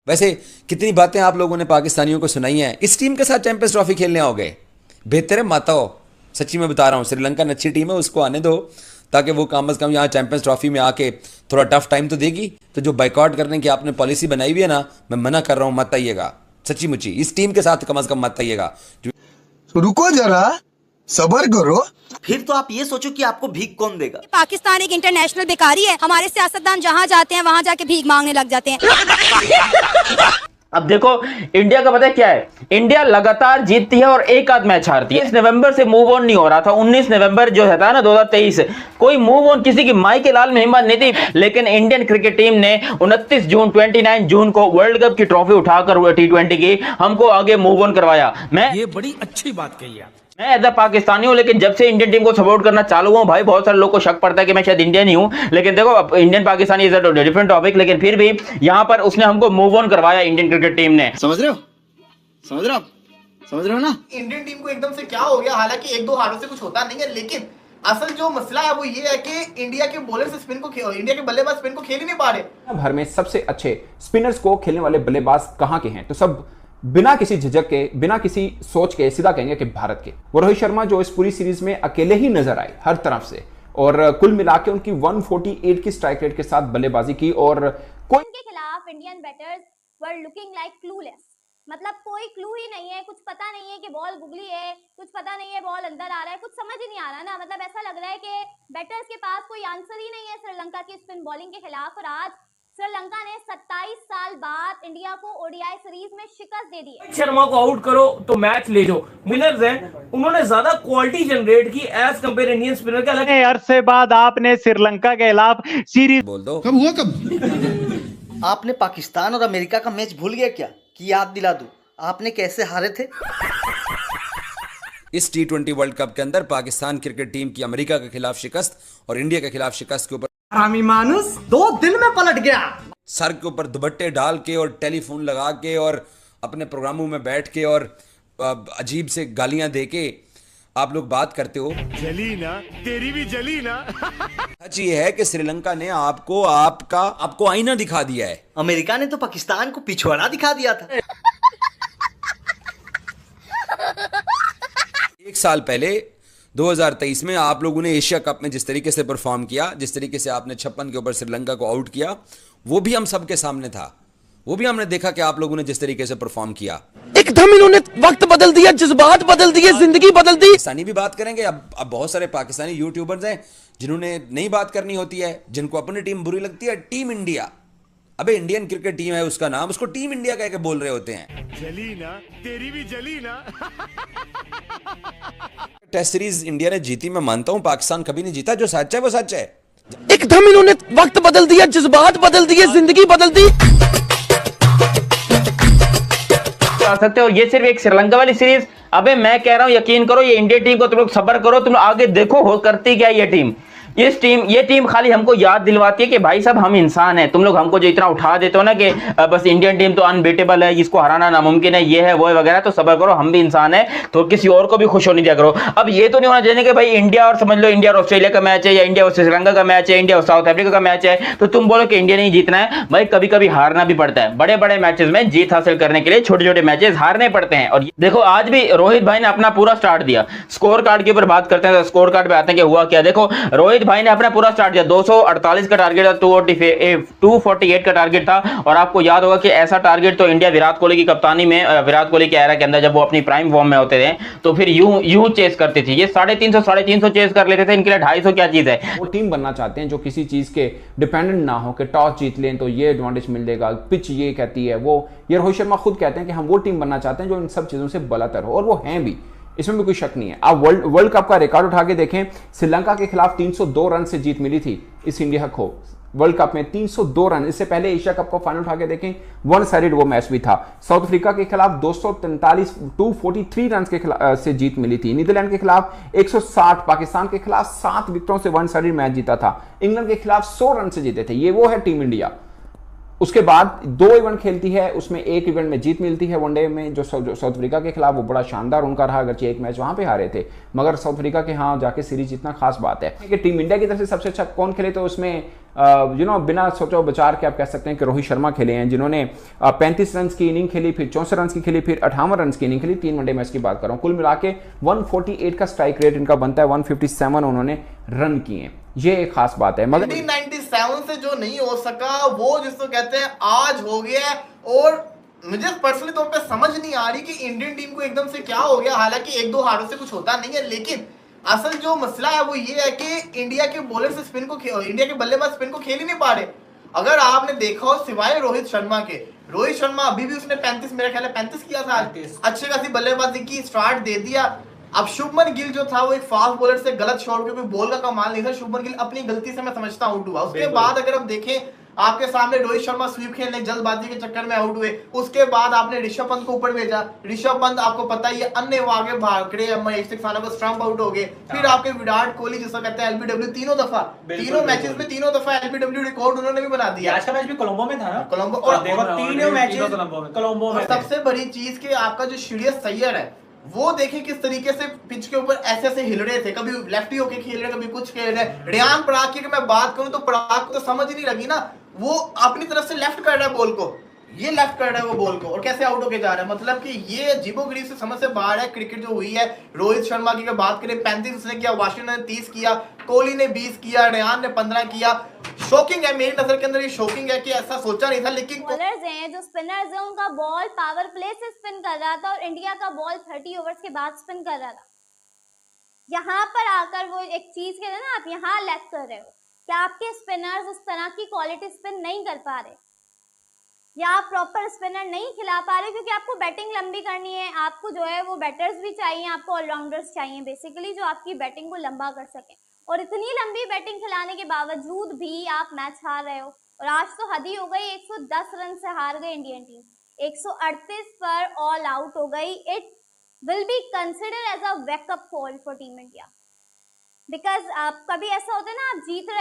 वैसे कितनी बातें आप लोगों ने पाकिस्तानियों को सुनाई हैं, इस टीम के साथ चैंपियंस ट्रॉफी खेलने आओगे? बेहतर है मत आओ। सच्ची में बता रहा हूँ, श्रीलंका अच्छी टीम है, उसको आने दो ताकि वो कम अज़ कम यहाँ चैंपियंस ट्रॉफी में आके थोड़ा टफ टाइम तो देगी। तो जो बाइकआउट करने की आपने पॉलिसी बनाई हुई है ना, मैं मना कर रहा हूँ, मत आइएगा। सच्ची मुच्ची इस टीम के साथ कम अज़ कम मत आइएगा। रुको जरा, सबर करो। फिर तो आप ये सोचो कि आपको भीख कौन देगा। पाकिस्तान एक इंटरनेशनल बेकारी है। हमारे सियासतदान जहाँ जाते हैं वहाँ जाके भीख मांगने लग जाते हैं। अब देखो इंडिया का पता है क्या है, इंडिया लगातार जीतती है और एक आध मैच हारती है। 19 नवंबर से मूव ऑन नहीं हो रहा था। 19 नवंबर जो है था ना 2023, कोई मूव ऑन किसी की माई के लाल में हिम्मत नहीं थी। लेकिन इंडियन क्रिकेट टीम ने 29 जून 29 जून को वर्ल्ड कप की ट्रॉफी उठाकर T20 की हमको आगे मूव ऑन करवाया। ये बड़ी अच्छी बात कही है। मैं एज अ पाकिस्तानी हूं, लेकिन जब से इंडियन टीम को सपोर्ट करना चालू हुआ भाई, बहुत सारे लोग को शक पड़ता है कि मैं शायद इंडियन ही हूं। लेकिन देखो Indian Pakistani is a different topic, लेकिन फिर भी यहां पर उसने हमको मूव ऑन करवाया इंडियन क्रिकेट टीम ने। समझ रहे हो, समझ रहे हो, समझ रहे हो ना। इंडियन टीम को एकदम से क्या हो गया? हालांकि एक दो हारों से कुछ होता नहीं है, लेकिन असल जो मसला है वो ये है कि इंडिया के बॉलर से स्पिन को इंडिया के बल्लेबाज स्पिन को खेल ही नहीं पा रहे। भर में सबसे अच्छे स्पिनर्स को खेलने वाले बल्लेबाज कहां के हैं, तो सब बिना किसी झिझक के, बिना किसी सोच के सीधा कहेंगे कि भारत के। वो रोहित शर्मा जो इस पूरी सीरीज में अकेले ही नजर आए हर तरफ से, और कुल मिला के उनकी 148 की स्ट्राइक रेट के साथ बल्लेबाजी की। और कोई के खिलाफ Indian batters were looking like clueless, मतलब कोई क्लू ही नहीं है, कुछ पता नहीं है कि बॉल गुगली है, कुछ पता नहीं है बॉल अंदर आ रहा है, कुछ समझ ही नहीं आ रहा ना। मतलब ऐसा लग रहा है कि बैटर्स के पास कोई आंसर ही नहीं है श्रीलंका की स्पिन बॉलिंग के खिलाफ। और आज श्रीलंका ने 27 साल बाद इंडिया को ओडीआई सीरीज में शिकस्त दे दी है। शर्मा को आउट करो तो मैच ले जाओ, विनर्स हैं। उन्होंने ज्यादा क्वालिटी जनरेट की एज कंपेयर इंडियन स्पिनर के। अलग अरसे बाद आपने श्रीलंका के खिलाफ सीरीज बोल दो कब हुआ कब? आपने पाकिस्तान और अमेरिका का मैच भूल गया क्या? कि याद दिला दूं आपने कैसे हारे थे। इस T20 वर्ल्ड कप के अंदर पाकिस्तान क्रिकेट टीम की अमेरिका के खिलाफ शिकस्त और इंडिया के खिलाफ शिकस्त के ऊपर हरामी मानुस 2 दिन में पलट गया। सर के ऊपर दुपट्टे डाल के और टेलीफोन लगा के और अपने प्रोग्रामों में बैठ के और अजीब से गालियां दे के आप लोग बात करते हो। जली ना, तेरी भी जली ना। सच ये है कि श्रीलंका ने आपको आईना दिखा दिया है। अमेरिका ने तो पाकिस्तान को पिछवाड़ा दिखा दिया था। 1 साल पहले 2023 में आप लोगों ने एशिया कप में जिस तरीके से परफॉर्म किया, जिस तरीके से आपने 56 के ऊपर श्रीलंका को आउट किया, वो भी हम सबके सामने था। वो भी हमने देखा कि आप लोगों ने जिस तरीके से परफॉर्म किया। एकदम इन्होंने वक्त बदल दिया, जज्बात बदल दिए, जिंदगी बदल दी। पाकिस्तानी भी बात करेंगे। अब बहुत सारे पाकिस्तानी यूट्यूबर्स हैं जिन्होंने नहीं बात करनी होती है, जिनको अपनी टीम बुरी लगती है। टीम इंडिया, अबे इंडियन क्रिकेट टीम है उसका नाम, उसको टीम इंडिया कह के बोल रहे होते हैं। जली ना, तेरी भी जली ना। टेस्ट सीरीज इंडिया ने जीती, मैं मानता हूं। पाकिस्तान कभी नहीं जीता। जो सच है वो सच है। एकदम इन्होंने वक्त बदल दिया, जज्बात बदल दिए, जिंदगी बदल दी। आ सकते हो। ये सिर्फ एक श्रीलंका वाली सीरीज। अबे मैं कह रहा हूं यकीन करो, ये इंडिया टीम को तुम लोग सब्र करो, तुम आगे देखो हो करती क्या ये टीम। ये टीम खाली हमको याद दिलवाती है कि भाई साहब हम इंसान हैं। तुम लोग हमको जो इतना उठा देते हो ना कि बस इंडियन टीम तो अनबीटेबल है, इसको हराना नामुमकिन है, ये है वो है वगैरह, तो सब्र करो, हम भी इंसान हैं, तो किसी और को भी खुश होने दिया करो। अब ये तो नहीं होना चाहिए कि भाई इंडिया और समझ लो इंडिया और ऑस्ट्रेलिया का मैच है, या इंडिया और श्रीलंका का मैच है, इंडिया और साउथ अफ्रीका का मैच है, तो तुम बोलो कि इंडिया नहीं जीतना है। भाई कभी कभी हारना भी पड़ता है। बड़े बड़े मैचेस में जीत हासिल करने के लिए छोटे छोटे मैचेस हारने पड़ते हैं। और देखो आज भी रोहित भाई ने अपना पूरा स्टार्ट दिया। स्कोर कार्ड के ऊपर बात करते हैं तो स्कोर कार्ड पे आते हैं कि हुआ क्या। देखो रोहित भाई ने अपना पूरा स्टार्ट दिया। 248 का टारगेट था, 248 का टारगेट था। और आपको याद होगा कि ऐसा टारगेट तो इंडिया विराट कोहली की कप्तानी में, विराट कोहली के एरा के अंदर जब वो अपनी प्राइम फॉर्म में होते थे तो फिर यूं चेस करती थी। ये 350 चेस कर लेते थे, इनके लिए 250 क्या चीज है। वो टीम बनना चाहते हैं जो किसी चीज के डिपेंडेंट ना हो कि टॉस जीत लें तो ये एडवांटेज मिलेगा, पिच ये कहती है वो। ये रोहित शर्मा खुद कहते हैं कि हम वो टीम बनना चाहते हैं जो इन सब चीजों से बलातर हो, और वो हैं भी, इसमें भी कोई शक नहीं है। आप वर्ल्ड कप का रिकॉर्ड उठा के देखें, श्रीलंका के खिलाफ 302 रन से जीत मिली थी इस इंडिया को वर्ल्ड कप में। 302 रन। इससे पहले एशिया कप का फाइनल उठा के देखें, वन साइडेड वो मैच भी था। साउथ अफ्रीका के खिलाफ 243 रन के खिलाफ से जीत मिली थी। नीदरलैंड के खिलाफ 160, पाकिस्तान के खिलाफ 7 विकेटों से वन साइडेड मैच जीता था। इंग्लैंड के खिलाफ 100 रन से जीते थे। ये वो है टीम इंडिया। उसके बाद 2 इवेंट खेलती है, उसमें एक इवेंट में जीत मिलती है वनडे में, जो साउथ अफ्रीका के खिलाफ, वो बड़ा शानदार उनका रहा, अगरचे एक मैच वहां पे हारे थे, मगर साउथ अफ्रीका के यहाँ जाके सीरीज जितना खास बात है कि टीम इंडिया की तरफ से सबसे अच्छा कौन खेले, तो उसमें बिना सोचो विचार के आप कह सकते हैं कि रोहित शर्मा खेले हैं, जिन्होंने 35 रन की इनिंग खेली, फिर 64 रन की खेली, फिर 58 रन की इनिंग खेली, 3 वनडे मैच की बात कर रहा हूं। कुल मिला के 148 का स्ट्राइक रेट इनका बनता है, 157 उन्होंने रन किए, ये एक खास बात है। मगर 1997 से जो नहीं हो सका वो जिसको कहते हैं आज हो गया। और मुझे पर्सनली तौर पे समझ नहीं आ रही कि इंडियन टीम को एकदम से क्या हो गया। हालांकि 1-2 हारों से कुछ होता नहीं है, लेकिन असल जो मसला है वो ये है कि इंडिया के बॉलर से स्पिन को इंडिया के बल्लेबाज स्पिन को खेल ही नहीं पा रहे। अगर आपने देखा हो सिवाय रोहित शर्मा के, रोहित शर्मा अभी भी उसने 35 मेरा ख्याल है 35 किया था, अच्छी खासी बल्लेबाजी की, स्टार्ट दे दिया। अब शुभमन गिल जो था वो एक फास्ट बॉलर से गलत शॉट के कोई बॉल का कमाल नहीं था, शुभमन गिल अपनी गलती से मैं समझता आउट हुआ। उसके बाद अगर हम देखें आपके सामने रोहित शर्मा स्वीप खेलने जल्दबाजी के चक्कर में आउट हुए। उसके बाद आपने ऋषभ पंत को ऊपर भेजा, ऋषभ पंत आपको पता ही है अन्य वो आगे भागड़े 1 खाना को स्टंप आउट हो गए। फिर आपके विराट कोहली जिसको कहते हैं एलबीडब्ल्यू, तीनों मैचेस में तीनों दफा एलबीडब्ल्यू रिकॉर्ड उन्होंने भी बना दिया। आज का मैच भी कोलंबो में था ना, कोलंबो, और तीनों मैचेस कोलंबो में। सबसे बड़ी चीज कि आपका जो श्रेयस अय्यर है वो देखिए किस तरीके से पिच के ऊपर ऐसे ऐसे हिल रहे थे, कभी लेफ्टी होके खेल रहे, कभी कुछ खेल रहे। रियान पराग की मैं बात करूं तो पराग को तो समझ ही नहीं लगी ना, वो अपनी तरफ से लेफ्ट कर रहा है बॉल को, ये लेफ्ट कर रहा है वो बॉल को, और कैसे आउट होके जा रहा है। मतलब कि ये अजीबोगरीब से समझ से बाहर है क्रिकेट जो हुई है। रोहित शर्मा की बात करें 35 उसने किया, वाशिंगटन ने 30 किया, कोहली ने 20 किया, रेहान ने 15 किया। शॉकिंग है, मेरी नजर के अंदर ये शॉकिंग है कि ऐसा सोचा नहीं था। लेकिन बॉलर्स हैं जो स्पिनर्स हैं उनका बॉल पावर प्ले से स्पिन कर रहा था और इंडिया का बॉल 30 ओवर्स के बाद स्पिन कर रहा था। यहाँ पर आकर वो एक चीज कहते हैं ना, आप यहाँ लैक कर रहे हो कि आपके स्पिनर्स उस तरह की क्वालिटी स्पिन नहीं कर पा रहे, या आप प्रॉपर स्पिनर नहीं खिला पा रहे, क्योंकि आपको बैटिंग लंबी करनी है। आपको जो है वो बैटर्स भी चाहिए, आपको ऑलराउंडर्स चाहिए बेसिकली, जो आपकी बैटिंग को लंबा कर सके। और इतनी लंबी बैटिंग खिलाने के बावजूद भी आप मैच हार रहे हो। और आज तो हद ही हो गई, 110 रन से हार गई इंडियन टीम, 138 पर ऑल आउट हो गई। It will be consider as a wake up call for team India, because कभी ऐसा होता है ना, आप जीत रहे